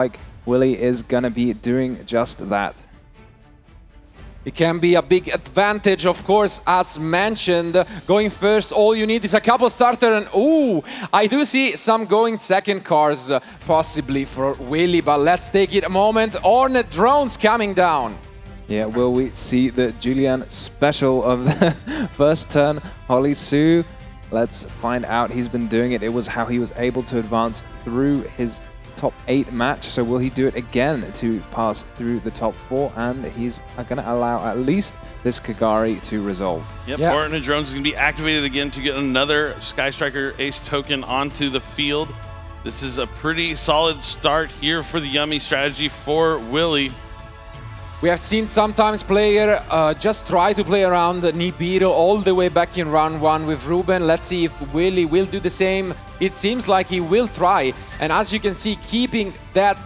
like Willie is going to be doing just that. It can be a big advantage, of course, as mentioned. Going first, all you need is a couple starter, and ooh, I do see some going second cars, possibly for Willie, but let's take it a moment. Hornet drones coming down. Yeah, will we see the Julian special of the first turn? Holly Sue, let's find out. He's been doing it. It was how he was able to advance through his top 8 match. So will he do it again to pass through the top 4? And he's going to allow at least this Kagari to resolve. Yep, Hornet Drones is going to be activated again to get another Sky Striker Ace token onto the field. This is a pretty solid start here for the Yummy strategy for Willie. We have seen sometimes player just try to play around Nibiru all the way back in round 1 with Ruben. Let's see if Willie will do the same. It seems like he will try. And as you can see, keeping that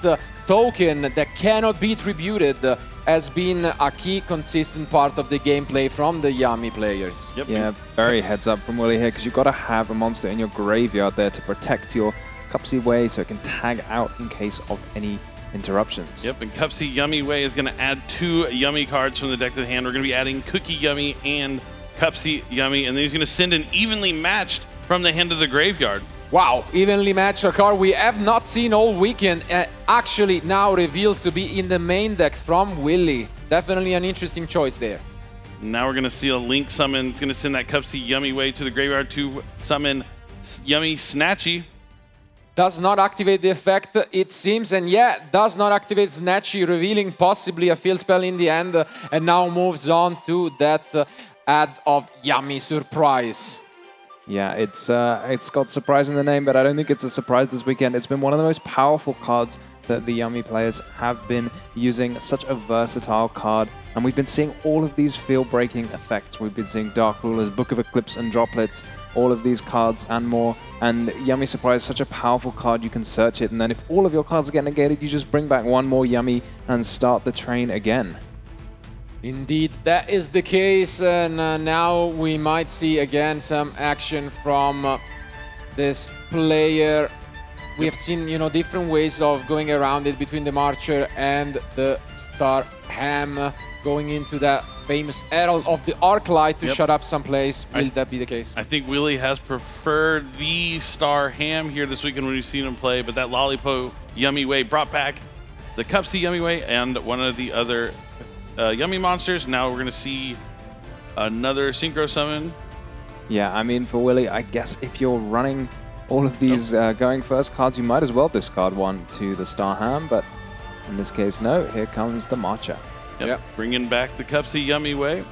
token that cannot be tributed has been a key consistent part of the gameplay from the Yummy players. Yep. Yeah, very heads up from Willie here, because you've got to have a monster in your graveyard there to protect your Cupsy Way so it can tag out in case of any interruptions. Yep, and Cupsy Yummy Way is going to add 2 Yummy cards from the deck to the hand. We're going to be adding Cookie Yummy and Cupsy Yummy, and then he's going to send an evenly matched from the hand of the graveyard. Wow, evenly matched a card we have not seen all weekend. Actually now reveals to be in the main deck from Willie. Definitely an interesting choice there. Now we're going to see a Link summon. It's going to send that Cupsy Yummy Way to the graveyard to summon Yummy Snatchy. Does not activate the effect, it seems, and yeah, does not activate Snatchy, revealing possibly a field spell in the end, and now moves on to that add of Yummy Surprise. Yeah, it's got surprise in the name, but I don't think it's a surprise this weekend. It's been one of the most powerful cards that the Yummy players have been using. Such a versatile card, and we've been seeing all of these field-breaking effects. We've been seeing Dark Rulers, Book of Eclipse, and Droplets, all of these cards and more. And Yummy Surprise is such a powerful card, you can search it, and then if all of your cards get negated, you just bring back one more Yummy and start the train again. Indeed, that is the case, and now we might see again some action from this player. We have seen, different ways of going around it between the Marcher and the Star Ham, going into that famous Herald of the Arclight to shut up some plays. Will that be the case? I think Willie has preferred the Star Ham here this weekend when we've seen him play, but that Lollipop Yummy Way brought back the Cupsy Yummy Way and one of the other Yummy monsters. Now we're going to see another Synchro Summon. Yeah, I mean, for Willie, I guess if you're running all of these going first cards, you might as well discard one to the Star Ham, but in this case, no. Here comes the Marcher. Yep. Bringing back the Cupsy Yummy Way.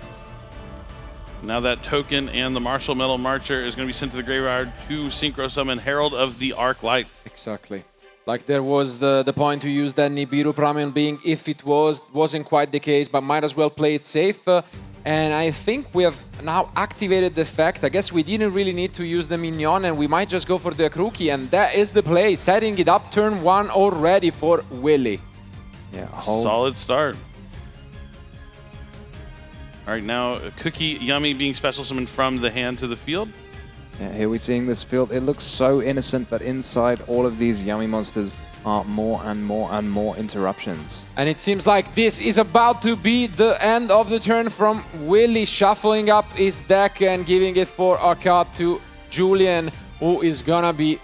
Now that token and the Martial Metal Marcher is going to be sent to the graveyard to Synchro Summon Herald of the Arclight. Exactly. Like there was the point to use that Nibiru Primal Being if it wasn't quite the case, but might as well play it safe. And I think we have now activated the effect. I guess we didn't really need to use the Minion, and we might just go for the Akruki, and that is the play. Setting it up turn 1 already for Willie. Yeah, solid start. All right, now Cookie Yummy being special summoned from the hand to the field. Yeah, here we're seeing this field. It looks so innocent, but inside all of these Yummy monsters are more and more and more interruptions. And it seems like this is about to be the end of the turn from Willie, shuffling up his deck and giving it for a cut to Julian, who is gonna be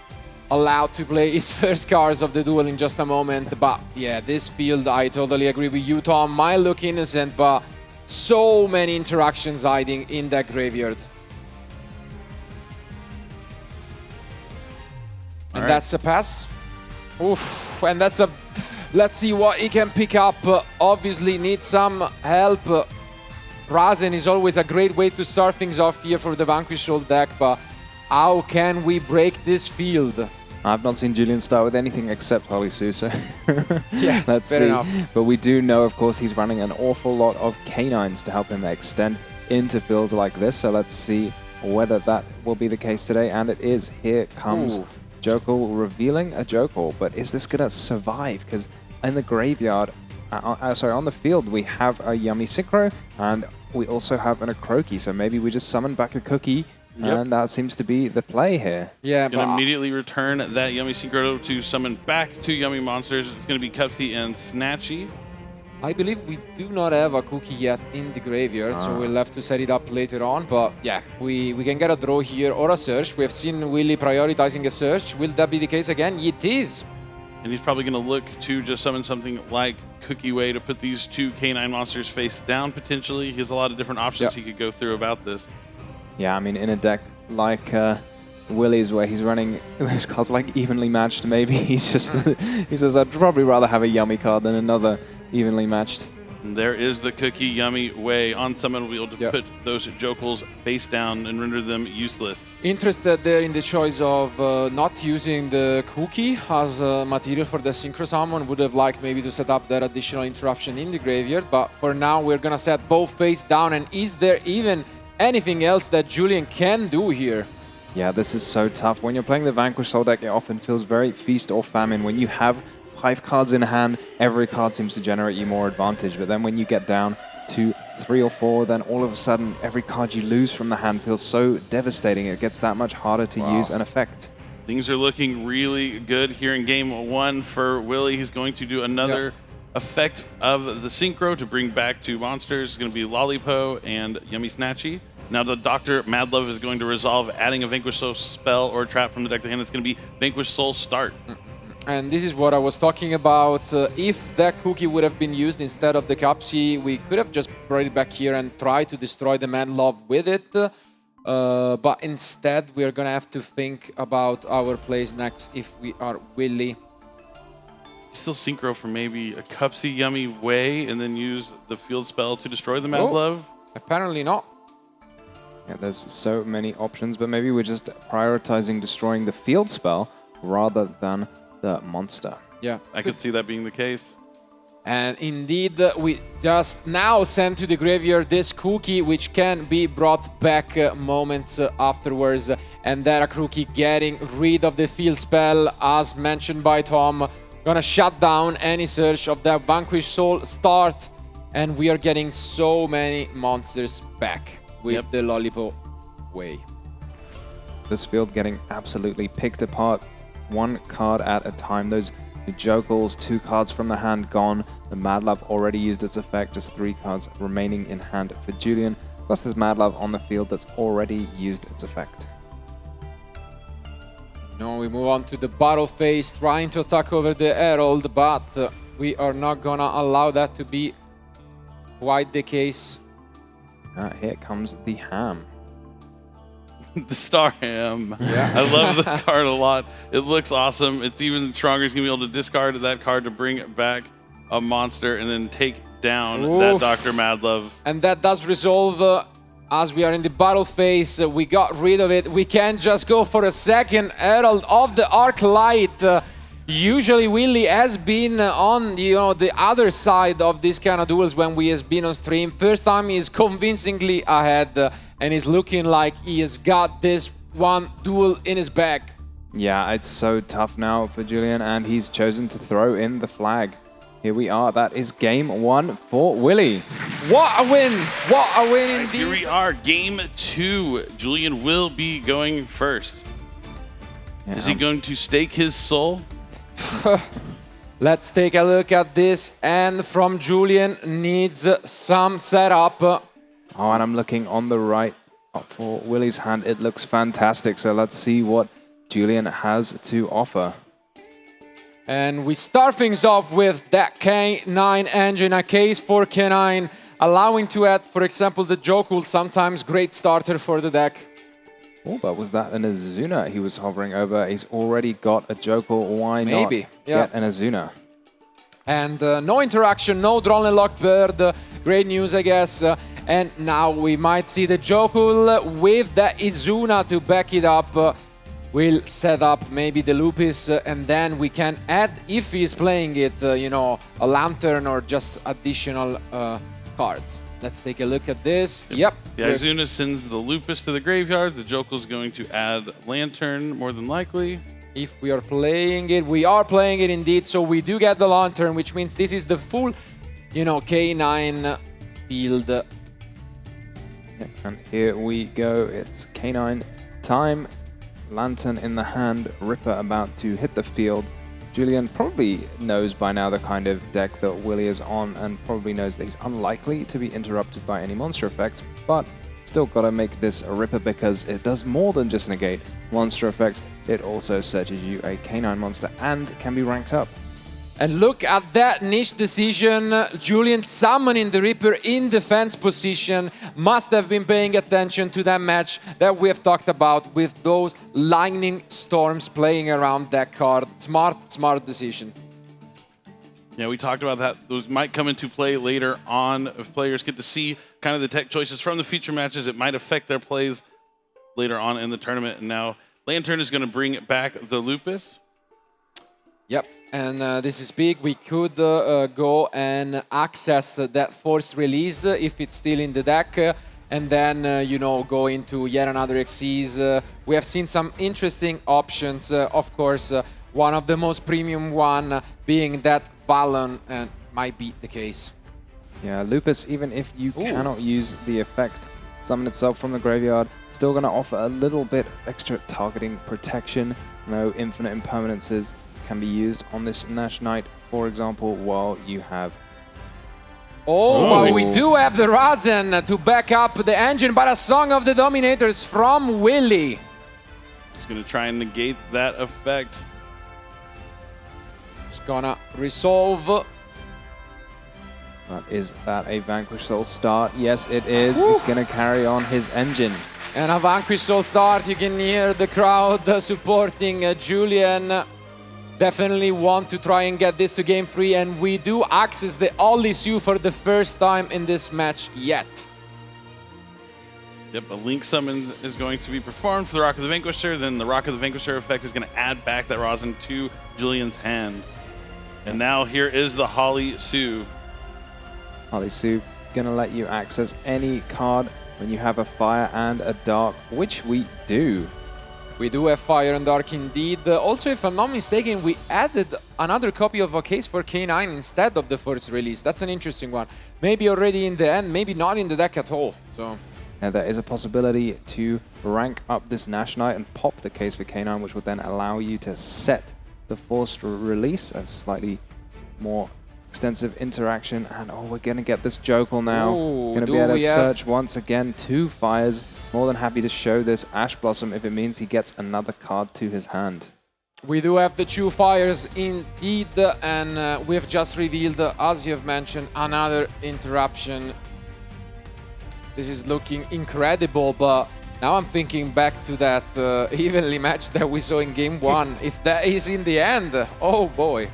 allowed to play his first cards of the duel in just a moment. But yeah, this field, I totally agree with you, Tom. Might look innocent, but so many interactions hiding in that graveyard. And that's a pass. Oof, and that's a... Let's see what he can pick up. Obviously needs some help. Razen is always a great way to start things off here for the Vanquish old deck, but how can we break this field? I've not seen Julian start with anything except Holly Sue, so yeah, let's fair see. Enough. But we do know, of course, he's running an awful lot of canines to help him extend into fields like this. So let's see whether that will be the case today. And it is. Here comes Jokul revealing a Jokul. But is this going to survive? Because in the graveyard, sorry, on the field, we have a Yummy Synchro and we also have an Akroki. So maybe we just summon back a Cookie, And that seems to be the play here. Yeah, Gonna but immediately return that Yummy Synchro to summon back 2 Yummy monsters. It's gonna be Cupsy and Snatchy. I believe we do not have a cookie yet in the graveyard, so we'll have to set it up later on. But yeah, we can get a draw here or a search. We have seen Willy prioritizing a search. Will that be the case again? It is. And he's probably gonna look to just summon something like Cookie Way to put these 2 K9 monsters face down potentially. He has a lot of different options he could go through about this. Yeah, I mean, in a deck like Willy's, where he's running those cards like evenly matched, maybe he's just he says, I'd probably rather have a Yummy card than another evenly matched. And there is the Cookie Yummy Way on summon wheel to put those Jokels face down and render them useless. Interested there in the choice of not using the cookie as material for the synchro summon. Would have liked maybe to set up that additional interruption in the graveyard, but for now we're gonna set both face down. And is there even anything else that Julian can do here? Yeah, this is so tough. When you're playing the Vanquish Soul deck, it often feels very feast or famine. When you have 5 cards in hand, every card seems to generate you more advantage. But then when you get down to 3 or 4, then all of a sudden, every card you lose from the hand feels so devastating. It gets that much harder to use an effect. Things are looking really good here in game 1 for Willy. He's going to do another effect of the Synchro to bring back 2 monsters. It's going to be Lollipo and Yummy Snatchy. Now the Dr. Madlove is going to resolve adding a Vanquish Soul spell or trap from the deck to hand. It's going to be Vanquish Soul Start. And this is what I was talking about. If that cookie would have been used instead of the Cupsy, we could have just brought it back here and tried to destroy the Madlove with it. But instead, we're going to have to think about our plays next if we are Willy. Still Synchro for maybe a Cupsy Yummy Way and then use the field spell to destroy the Madlove? Apparently not. Yeah, there's so many options, but maybe we're just prioritizing destroying the field spell rather than the monster. Yeah, I could see that being the case. And indeed, we just now sent to the graveyard this cookie, which can be brought back moments afterwards. And that a cookie getting rid of the field spell, as mentioned by Tom. Gonna shut down any search of that Vanquish Soul Start. And we are getting so many monsters back with the Lollipop Way. This field getting absolutely picked apart, 1 card at a time. Those Jokels, 2 cards from the hand gone. The Madlove already used its effect, just 3 cards remaining in hand for Julian. Plus there's Madlove on the field that's already used its effect. Now we move on to the battle phase, trying to attack over the Herald, but we are not gonna allow that to be quite the case. Here comes the Ham. The Star Ham. Yeah. I love the card a lot. It looks awesome. It's even stronger. He's going to be able to discard that card to bring back a monster and then take down that Dr. Madlove. And that does resolve as we are in the battle phase. We got rid of it. We can't just go for a second Herald of the Arc Light. Usually Willy has been on the other side of this kind of duels when we has been on stream. First time he's convincingly ahead and he's looking like he has got this one duel in his bag. Yeah, it's so tough now for Julian, and he's chosen to throw in the flag. Here we are. That is game 1 for Willy. What a win! What a win indeed! Here we are, game 2. Julian will be going first. Yeah. Is he going to stake his soul? Let's take a look at this, and from Julian needs some setup. Oh, and I'm looking on the right for Willy's hand. It looks fantastic. So let's see what Julian has to offer. And we start things off with that K9 engine, a case for K9, allowing to add, for example, the Jokul, sometimes great starter for the deck. Oh, but was that an Azuna he was hovering over? He's already got a Jokul. Why not get an Azuna? And no interaction, no drawn and locked bird. Great news, I guess. And now we might see the Jokul with the Izuna to back it up. We'll set up maybe the Lupus, and then we can add, if he's playing it, a Lantern or just additional cards. Let's take a look at this. Yep. The Izuna sends the Lupus to the graveyard. The Jokel's going to add Lantern, more than likely. If we are playing it, we are playing it indeed. So we do get the Lantern, which means this is the full, K9 field. And here we go. It's K9 time. Lantern in the hand. Ripper about to hit the field. Julian probably knows by now the kind of deck that Willy is on and probably knows that he's unlikely to be interrupted by any monster effects, but still got to make this a Ripper because it does more than just negate monster effects. It also searches you a K9 monster and can be ranked up. And look at that niche decision. Julian summoning the Ripper in defense position. Must have been paying attention to that match that we have talked about with those lightning storms playing around that card. Smart decision. Yeah, we talked about that. Those might come into play later on if players get to see kind of the tech choices from the feature matches. It might affect their plays later on in the tournament. And now Lantern is going to bring back the Lupus. Yep, and this is big. We could go and access that force release if it's still in the deck, and then, you know, go into yet another Xyz. We have seen some interesting options. Of course, one of the most premium one being that Vallon, and might be the case. Yeah, Lupus, even if you cannot use the effect, summon itself from the graveyard, still going to offer a little bit of extra targeting protection. No infinite impermanences can be used on this Nash Knight, for example, while you have... But we do have the Razen to back up the engine, but a Song of the Dominators from Willy. He's going to try and negate that effect. It's gonna resolve. But is that a Vanquish Soul start? Yes, it is. He's going to carry on his engine. And a Vanquish Soul start. You can hear the crowd supporting Julian. Definitely want to try and get this to game 3, and we do access the Ollie Sue for the first time in this match yet. Yep, a Link summon is going to be performed for the Rock of the Vanquisher. Then the Rock of the Vanquisher effect is going to add back that rosin to Julian's hand. And now here is the Holly Sue. Holly Sue going to let you access any card when you have a Fire and a Dark, which we do. We do have Fire and Dark indeed. Also, if I'm not mistaken, we added another copy of a case for K9 instead of the first release. That's an interesting one. Maybe already in the end, maybe not in the deck at all. So, and there is a possibility to rank up this Nash Knight and pop the case for K9, which would then allow you to set the forced release, a slightly more extensive interaction. And we're going to get this Jokel now. Going to be able to search once again 2 fires. More than happy to show this Ash Blossom if it means he gets another card to his hand. We do have the 2 fires indeed, and we have just revealed, as you have mentioned, another interruption. This is looking incredible, but now I'm thinking back to that evenly match that we saw in game 1. If that is in the end, oh boy.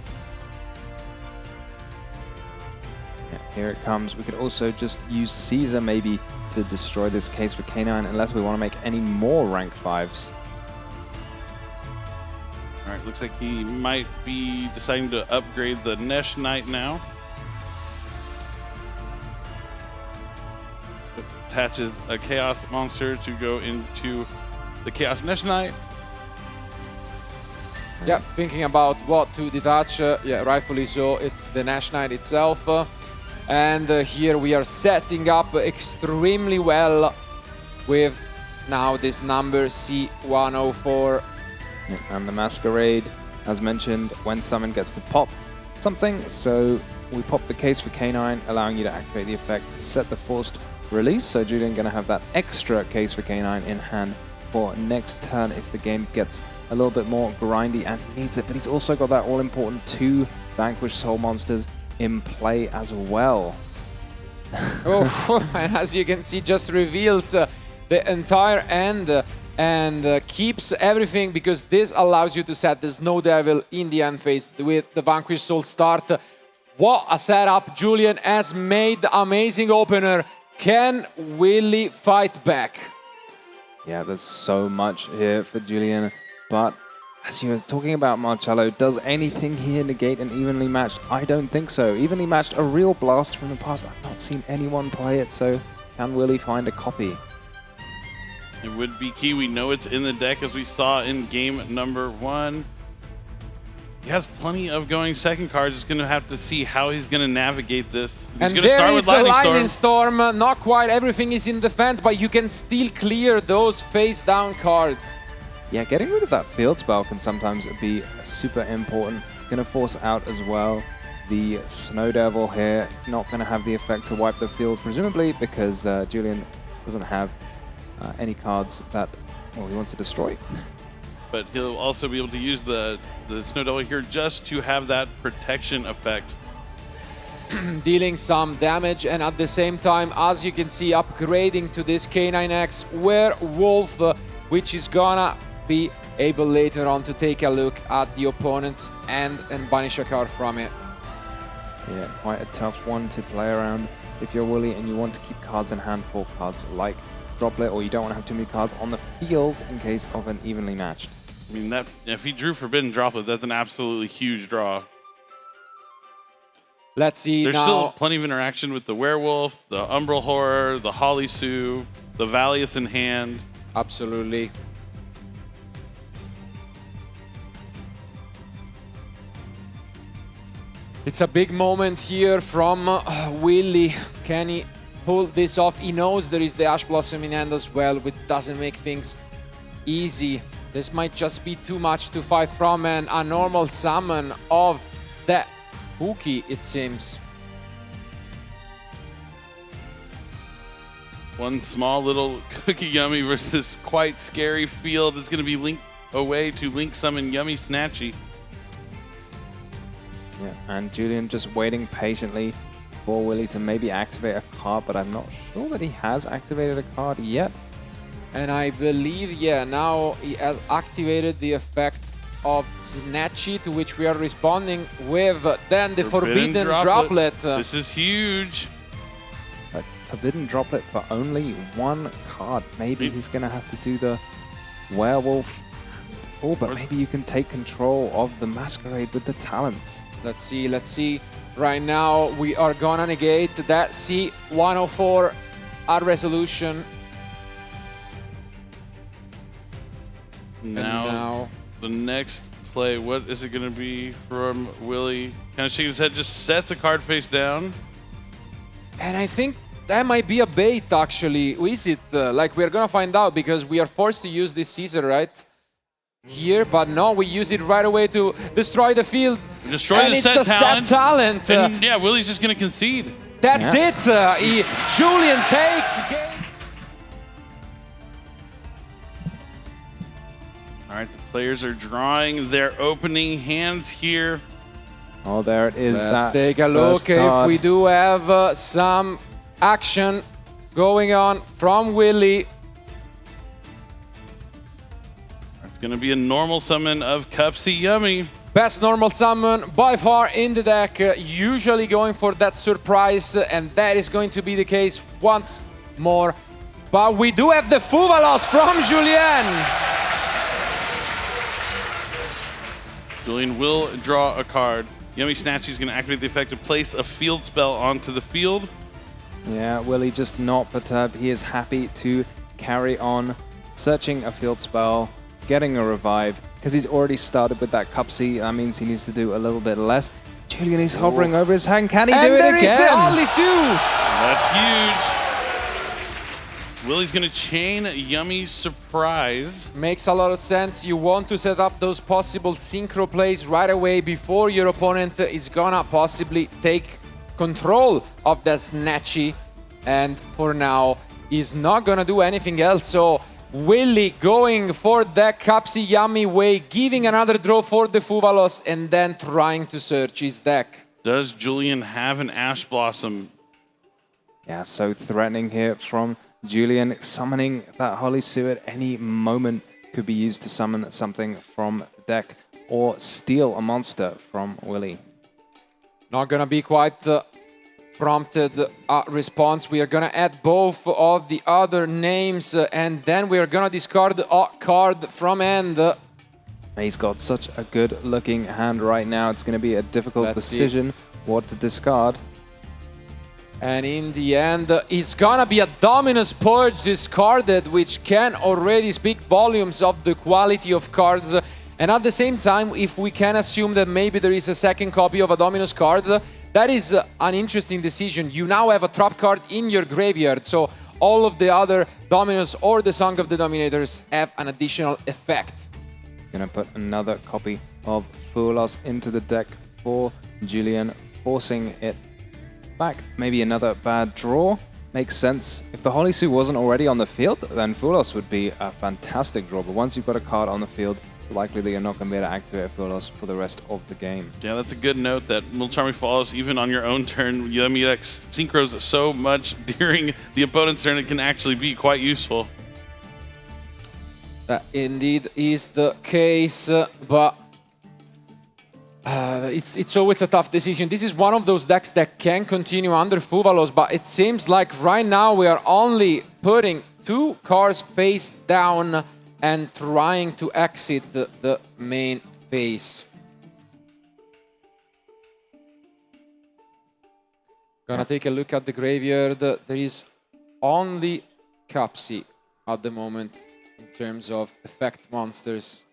Yeah, here it comes. We could also just use Caesar maybe to destroy this case for K9 unless we want to make any more rank 5s. All right, looks like he might be deciding to upgrade the Nash Knight now. Attaches a Chaos Monster to go into the Chaos Nash Knight. Yeah, thinking about what to detach. Yeah, rightfully so. It's the Nash Knight itself. And here we are setting up extremely well with now this number C104. Yeah, and the Masquerade, as mentioned, when summon gets to pop something. So we pop the case for K9, allowing you to activate the effect to set the forced release. So Julian going to have that extra case for K9 in hand for next turn if the game gets a little bit more grindy and he needs it. But he's also got that all-important 2 Vanquish Soul monsters in play as well. And as you can see, just reveals the entire end and keeps everything, because this allows you to set the Snow Devil in the end phase with the Vanquish Soul start. What a setup. Julian has made the amazing opener. Can Willy fight back? Yeah, there's so much here for Julian, but as you were talking about, Marcello, does anything here negate an evenly matched? I don't think so. Evenly matched, a real blast from the past. I've not seen anyone play it, so can Willy find a copy? It would be key. We know it's in the deck as we saw in game number 1. He has plenty of going second cards. Just going to have to see how he's going to navigate this. He's And going to there start is with the Lightning Lightning Storm. Storm. Not quite everything is in defense, but you can still clear those face-down cards. Yeah, getting rid of that field spell can sometimes be super important. Going to force out as well the Snow Devil here. Not going to have the effect to wipe the field, presumably because Julian doesn't have any cards that he wants to destroy. But he'll also be able to use the Snow Devil here just to have that protection effect. Dealing some damage, and at the same time, as you can see, upgrading to this K9X Werewolf, which is gonna be able later on to take a look at the opponent's end and banish a card from it. Yeah, quite a tough one to play around if you're Willy and you want to keep cards in hand for cards like Droplet, or you don't want to have too many cards on the field in case of an evenly matched. I mean, that if he drew Forbidden Droplet, that's an absolutely huge draw. Let's see. There's now. still plenty of interaction with the Werewolf, the Umbral Horror, the Holly Sue, the Valius in hand. Absolutely. It's a big moment here from Willy. Can he pull this off? He knows there is the Ash Blossom in hand as well, which doesn't make things easy. This might just be too much to fight from, and a normal summon of that Pookie, it seems. One small little Cookie Yummy versus quite scary field is going to be linked away to Link Summon Yummy Snatchy. Yeah, and Julian just waiting patiently for Willy to maybe activate a card, but I'm not sure that he has activated a card yet. And I believe, yeah, now he has activated the effect of Snatchy, to which we are responding with then the Forbidden Droplet. This is huge. A Forbidden Droplet for only one card. Maybe he's going to have to do the Werewolf. Oh, but maybe you can take control of the Masquerade with the talents. Let's see, let's see. Right now, we are gonna negate that C104 at resolution. Now, the next play, what is it going to be from Willy? Kind of shaking his head, just sets a card face down. And I think that might be a bait, actually. Is it? Like, we're gonna find out, because we are forced to use this Caesar, right? Here, but no, we use it right away to destroy the field. Destroy and the it's a set talent. And yeah, Willy's just going to concede. That's it. Julian takes game. All right, the players are drawing their opening hands here. Oh, there it is. Let's take a look if we do have some action going on from Willy. It's going to be a normal summon of Cupsy Yummy. Best normal summon by far in the deck, usually going for that surprise, and that is going to be the case once more. But we do have the Fuvalos from Julien. Julian will draw a card. Yummy Snatchy is going to activate the effect to place a field spell onto the field. Yeah, Willy just not perturbed. He is happy to carry on searching a field spell, getting a revive, because he's already started with that Cupsy. That means he needs to do a little bit less. Julian is hovering over his hand. Can he do it again? And there is the Holly Sue. That's huge. Willy's going to chain Yummy Surprise. Makes a lot of sense. You want to set up those possible synchro plays right away before your opponent is gonna possibly take control of that Snatchy. And for now, he's not gonna do anything else. So Willy going for that Cupsy Yummy way, giving another draw for the Fuvalos, and then trying to search his deck. Does Julian have an Ash Blossom? Yeah, so threatening here from Julian. Summoning that Holly Sue at any moment could be used to summon something from the deck or steal a monster from Willy. Not gonna be quite prompted response. We are gonna add both of the other names, and then we are gonna discard a card from hand. He's got such a good looking hand right now. It's gonna be a difficult decision what to discard. And in the end, it's gonna be a Dominus Purge discarded, which can already speak volumes of the quality of cards And at the same time, if we can assume that maybe there is a second copy of a Dominus card, that is an interesting decision. You now have a trap card in your graveyard, so all of the other Dominus or the Song of the Dominators have an additional effect. Gonna put another copy of Foolos into the deck for Julian, forcing it back. Maybe another bad draw. Makes sense. If the Holy Sue wasn't already on the field, then Foolos would be a fantastic draw. But once you've got a card on the field, likely that you're not going to be able to activate Foolos for the rest of the game. Yeah, that's a good note that Milcharming Foolos, even on your own turn, Yummy deck synchros so much during the opponent's turn, it can actually be quite useful. That indeed is the case, but it's always a tough decision. This is one of those decks that can continue under Foolos, but it seems like right now we are only putting 2 cards face down and trying to exit the main phase. Gonna take a look at the graveyard. There is only Capsi at the moment in terms of effect monsters.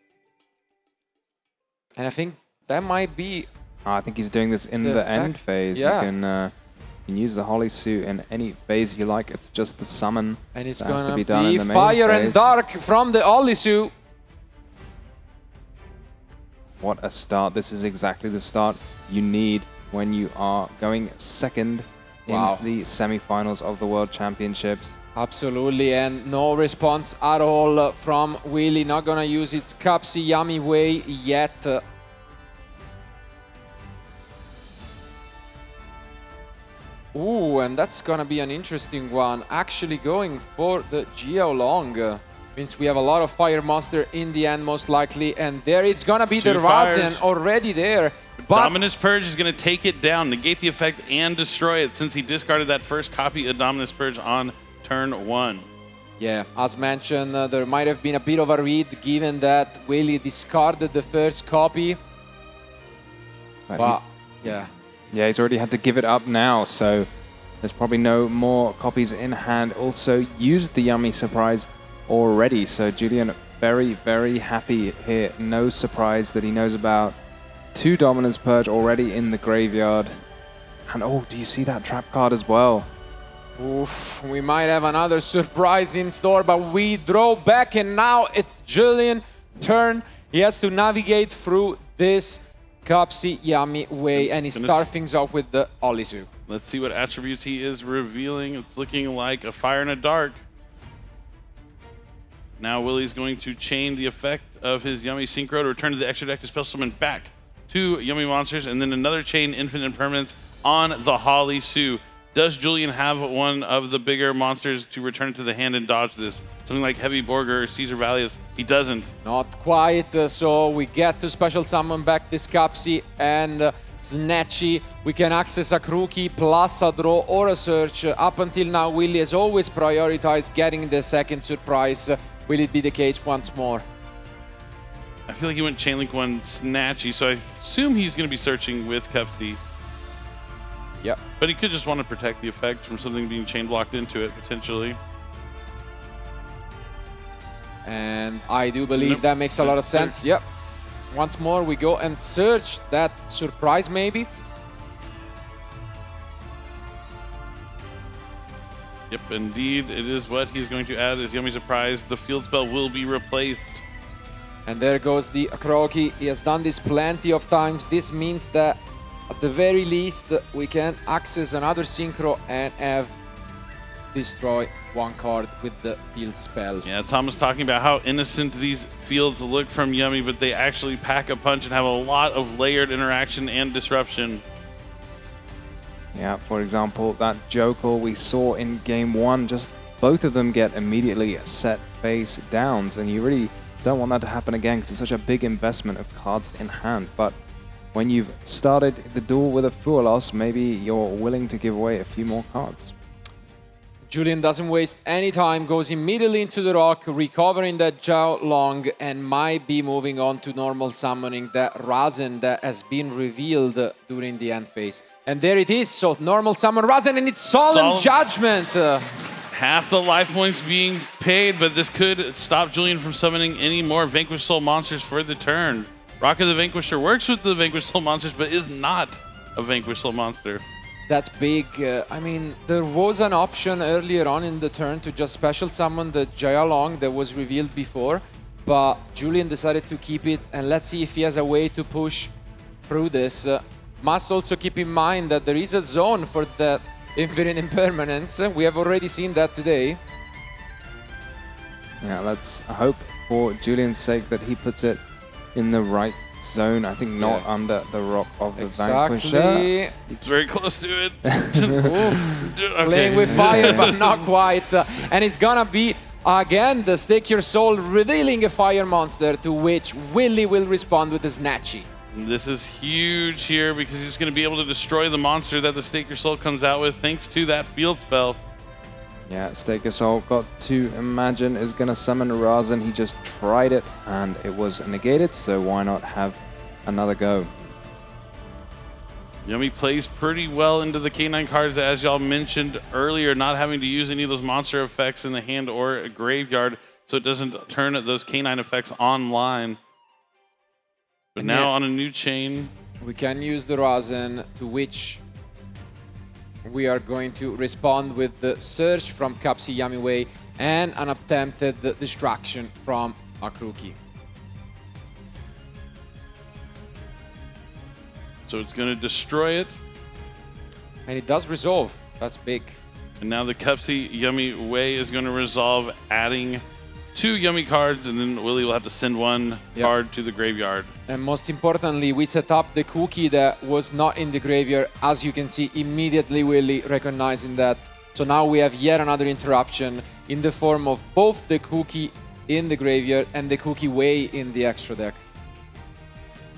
And I think that might be... I think he's doing this in the end phase. Yeah. You can use the Holy Sue in any phase you like. It's just the summon And it's that has to gonna be done in the main Fire and phase. Dark from the Holy Sue. What a start. This is exactly the start you need when you are going second in the semi-finals of the World Championships. Absolutely, and no response at all from Willy. Not gonna use its Capsi Yummy Way yet. Ooh, and that's gonna be an interesting one. Actually going for the Geo Long. Means we have a lot of Fire Monster in the end, most likely. And there it's gonna be the Razen already there. But Dominus Purge is going to take it down, negate the effect, and destroy it since he discarded that first copy of Dominus Purge on turn 1. yeah, as mentioned, there might have been a bit of a read given that Willy discarded the first copy. But yeah. Yeah, he's already had to give it up now, so there's probably no more copies in hand. Also used the Yummy Surprise already, so Julian very, very happy here. No surprise that he knows about 2 Dominus Purge already in the graveyard. And oh, do you see that trap card as well? Oof, we might have another surprise in store, but we draw back and now it's Julian's turn. He has to navigate through this Capsi Yummy Way, and he starts things off with the Olisu. Let's see what attributes he is revealing. It's looking like a Fire and a Dark. Now Willy's going to chain the effect of his Yummy Synchro to return to the extra deck to spell summon back 2 Yummy monsters, and then another chain Infinite Permanence on the Holly Sue. Does Julian have one of the bigger monsters to return to the hand and dodge this? Something like Heavy Borger or Caesar Valius? He doesn't. Not quite, so we get to special summon back this Capsi and Snatchy. We can access a Crookie plus a draw or a search. Up until now, Willy has always prioritized getting the second surprise. Will it be the case once more? I feel like he went Chainlink 1 Snatchy, so I assume he's going to be searching with Capsi. Yep. But he could just want to protect the effect from something being chain blocked into it, potentially. And I do believe that makes a lot of sense. Yep. Once more, we go and search that surprise, maybe. Yep, indeed, it is what he's going to add as Yummy Surprise. The field spell will be replaced. And there goes the Croaky. He has done this plenty of times. This means that at the very least, we can access another Synchro and have destroy 1 card with the field spell. Yeah, Tom was talking about how innocent these fields look from Yummy, but they actually pack a punch and have a lot of layered interaction and disruption. Yeah, for example, that Joker we saw in game 1, just both of them get immediately set face downs, and you really don't want that to happen again because it's such a big investment of cards in hand. But when you've started the duel with a Foolos, maybe you're willing to give away a few more cards. Julian doesn't waste any time, goes immediately into the rock, recovering that Zhao Long, and might be moving on to normal summoning that Razen that has been revealed during the end phase. And there it is, so normal summon Razen, and it's Solemn Judgment. half the life points being paid, but this could stop Julian from summoning any more Vanquish Soul monsters for the turn. Rock of the Vanquisher works with the Vanquish Soul monsters, but is not a Vanquish Soul monster. That's big. I mean, there was an option earlier on in the turn to just special summon the Jayalong that was revealed before, but Julian decided to keep it, and let's see if he has a way to push through this. Must also keep in mind that there is a zone for the Infinite Impermanence. We have already seen that today. Yeah, let's hope for Julian's sake that he puts it in the right zone. I think not under the Rock of the Vanquisher. It's very close to it. Okay. Playing with fire, but not quite. And it's gonna be, again, the Stake Your Soul revealing a fire monster, to which Willy will respond with a Snatchy. This is huge here because he's going to be able to destroy the monster that the Stake Your Soul comes out with thanks to that field spell. Yeah, Stake Your Soul got to imagine is going to summon Razan. He just tried it and it was negated, so why not have another go? Yummy plays pretty well into the K9 cards, as y'all mentioned earlier, not having to use any of those monster effects in the hand or a graveyard, so it doesn't turn those K9 effects online. But and now on a new chain, we can use the Razan, to which we are going to respond with the search from Kapsi Yamiway and an attempted distraction from Akruki. So it's going to destroy it. And it does resolve. That's big. And now the Kapsi Yummy Way is going to resolve, adding 2 Yummy cards, and then Willy will have to send 1 card to the graveyard. And most importantly, we set up the cookie that was not in the graveyard. As you can see, immediately Willy recognizing that. So now we have yet another interruption in the form of both the cookie in the graveyard and the cookie way in the extra deck.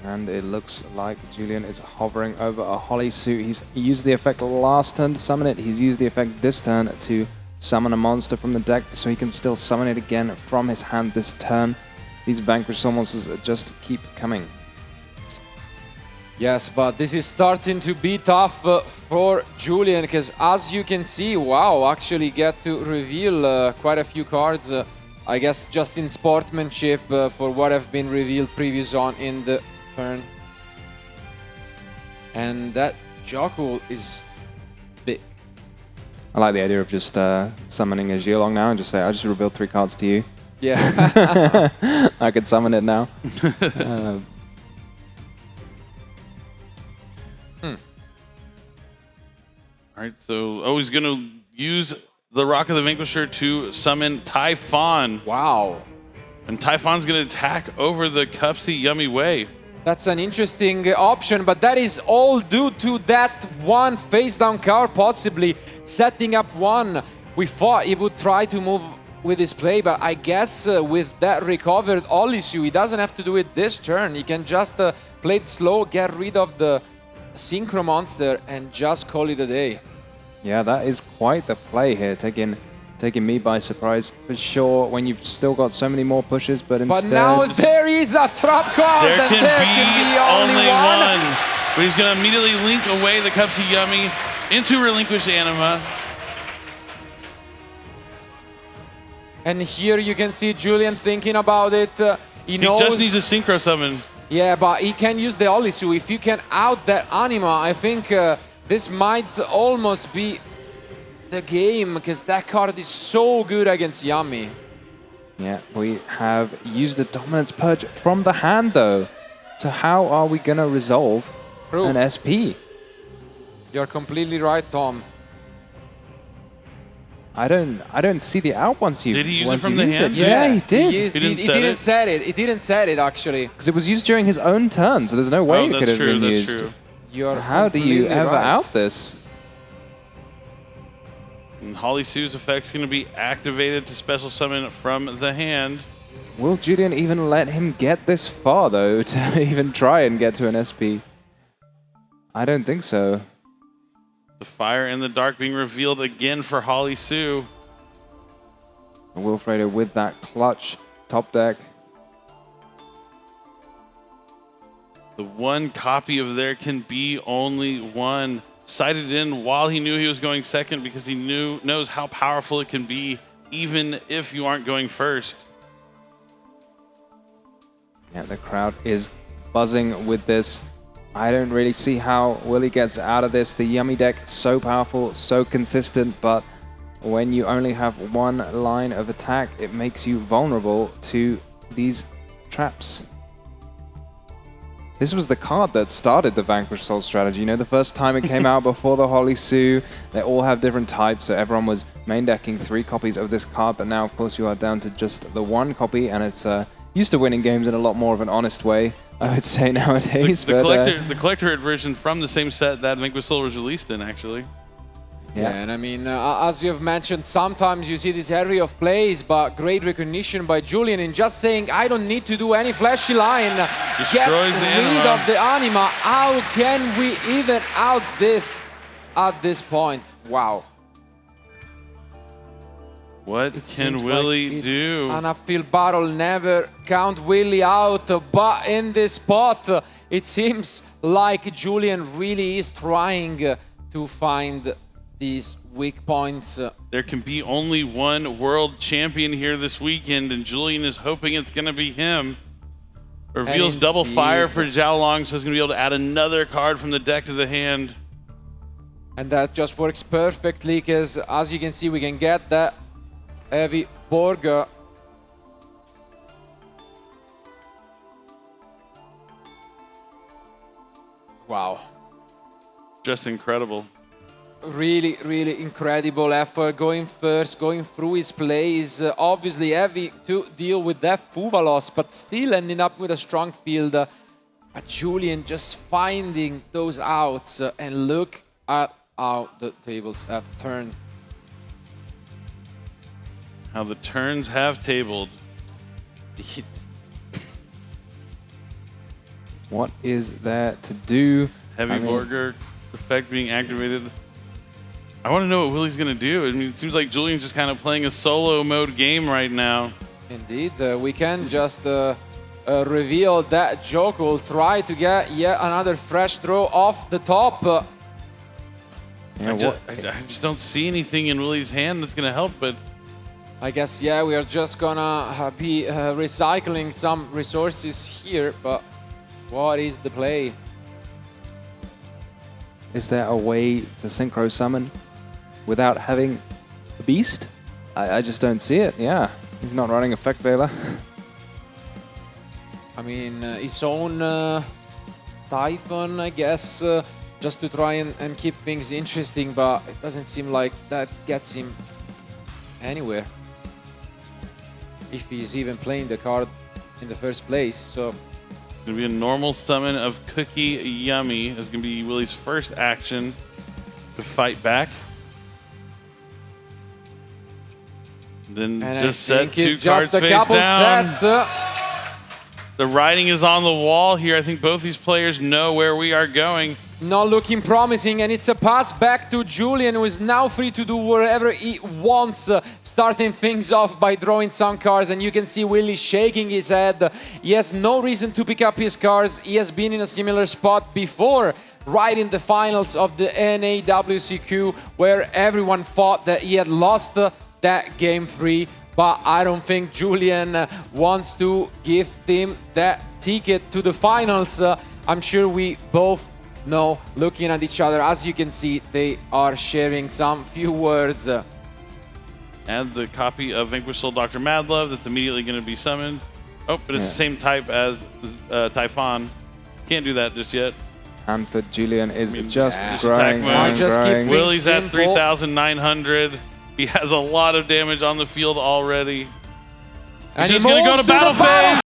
And it looks like Julian is hovering over a Holly Suit. He's used the effect last turn to summon it. He's used the effect this turn to summon a monster from the deck, so he can still summon it again from his hand this turn. These Vanquish Soul monsters just keep coming. Yes, but this is starting to be tough for Julian, because as you can see, wow, actually get to reveal quite a few cards. I guess just in sportsmanship for what have been revealed previous on in the turn. And that Jokul is big. I like the idea of just summoning a Geolong now and just say, I just revealed 3 cards to you. Yeah. I could summon it now. All right, so he's going to use the Rock of the Vanquisher to summon Typhon. Wow. And Typhon's going to attack over the Kapsi Yummy Way. That's an interesting option, but that is all due to that one face-down card possibly setting up 1. We thought he would try to move with his play, but I guess with that recovered Olisu, he doesn't have to do it this turn. He can just play it slow, get rid of the Synchro monster, and just call it a day. Yeah, that is quite the play here, taking me by surprise for sure when you've still got so many more pushes, but instead... But now there is a trap card, there and there can be only one. But he's going to immediately link away the Kapsi Yummy into Relinquish Anima. And here you can see Julian thinking about it. He knows... just needs a Synchro Summon. Yeah, but he can use the Olisu. If you can out that Anima, I think this might almost be the game, because that card is so good against Yummy. Yeah, we have used the Dominance Purge from the hand, though. So how are we going to resolve an SP? You're completely right, Tom. I don't see the out once you. Did he use it from the hand? Yeah, he did. He didn't set it. He didn't set it, actually. Because it was used during his own turn, so there's no way it could have been used. That's true. You're How do you ever right. out this? And Holly Sue's effect's going to be activated to special summon from the hand. Will Julian even let him get this far, though, to even try and get to an SP? I don't think so. The Fire in the Dark being revealed again for Holly Sue. Wilfredo with that clutch top deck. The one copy of there can be only one. sighted in while he knew he was going second because he knows how powerful it can be even if you aren't going first. Yeah, the crowd is buzzing with this. I don't really see how Willie gets out of this. The Yummy deck, so powerful, so consistent, but when you only have one line of attack, it makes you vulnerable to these traps. This was the card that started the Vanquish Soul strategy. You know, the first time it came out before the Holy Sue, they all have different types, so everyone was main decking 3 copies of this card, but now, of course, you are down to just the 1 copy, and it's used to winning games in a lot more of an honest way, I would say, nowadays. The collector version from the same set that Vanquish Soul was released in, actually. Yeah, and I mean, as you have mentioned, sometimes you see this area of plays, but great recognition by Julian in just saying, I don't need to do any flashy line. Gets rid of the anima. How can we even out this at this point? Wow. What can Willie do? An upfield battle, never count Willie out, but in this spot, it seems like Julian really is trying to find these weak points. There can be only one world champion here this weekend, and Julian is hoping it's going to be him. Reveals double fire for Zhao Long, so he's going to be able to add another card from the deck to the hand. And that just works perfectly, because as you can see, we can get that heavy Borg. Wow. Just incredible. Really, really incredible effort, going first, going through his plays. Obviously heavy to deal with that Fuva loss, but still ending up with a strong field. But Julian just finding those outs, and look at how the tables have turned. How the turns have tabled. What is there to do? Heavy Borger effect being activated. I want to know what Willie's going to do. I mean, it seems like Julian's just kind of playing a solo mode game right now. Indeed, we can just reveal that Joke will try to get yet another fresh throw off the top. I just don't see anything in Willie's hand that's going to help, but I guess, yeah, we are just gonna be recycling some resources here, but what is the play? Is there a way to synchro summon without having the beast? I just don't see it, yeah. He's not running Effect Veiler. I mean, his own Typhon, I guess, just to try and keep things interesting, but it doesn't seem like that gets him anywhere. If he's even playing the card in the first place, so. It's going to be a normal summon of Cookie Yummy. It's going to be Willie's first action to fight back. Then and just set 2 cards just a face couple down. Sets. The writing is on the wall here. I think both these players know where we are going. Not looking promising, and it's a pass back to Julian, who is now free to do whatever he wants, starting things off by drawing some cards, and you can see Willie shaking his head. He has no reason to pick up his cards. He has been in a similar spot before, right in the finals of the NAWCQ, where everyone thought that he had lost that game 3. But I don't think Julian wants to give him that ticket to the finals. I'm sure we both know, looking at each other, as you can see, they are sharing some few words. Adds a copy of Vanquish Soul Dr. Madlove that's immediately going to be summoned. Oh, but it's the same type as Typhon. Can't do that just yet. And for Julian is just attack growing, growing. Willie's at 3,900. He has a lot of damage on the field already. And he's just going to go to battle phase.